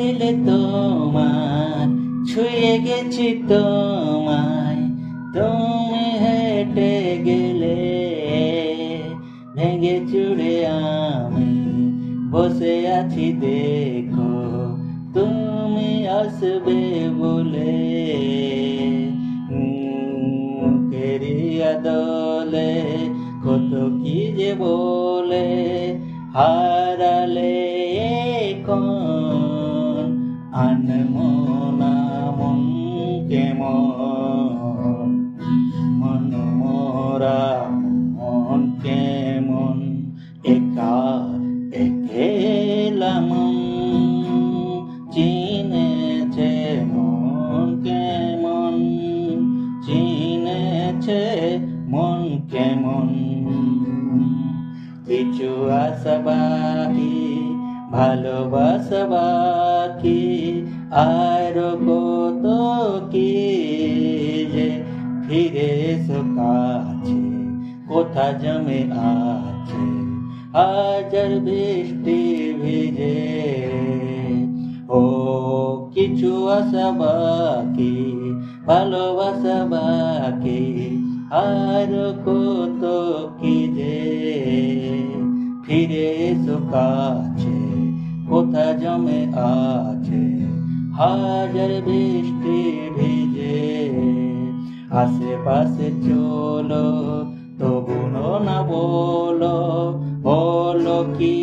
দিলে তোমার, ছুঁয়ে গেছি তোমায়, তুমি হেঁটে গেলে। ভেঙে চুরে আমি বসে আছি দেখো, তুমি আসবে বলে। কেরিয়া দলে কত কি যে বলে, হারালে কোন আনমনা মন কেমন, মন মোরা মন কেমন, একা একেলা মন চিনেছে মন কেমন, চিনেছে মন কেমন। কিছু আশা বাকি, ভালোবাসা বাকি, আর কত কি যে। ফিরে এসো কাছে, কোথা জমে আছে হাজার বৃষ্টি ভিজে। ও কিছু আশা বাকি, ভালোবাসা বাকি, আর কত কি যে। ফিরে এসো কাছে, কোথা জমে আছে হাজার বৃষ্টি ভিজে। আশেপাশে চলো, তবু না বলো, বলো কি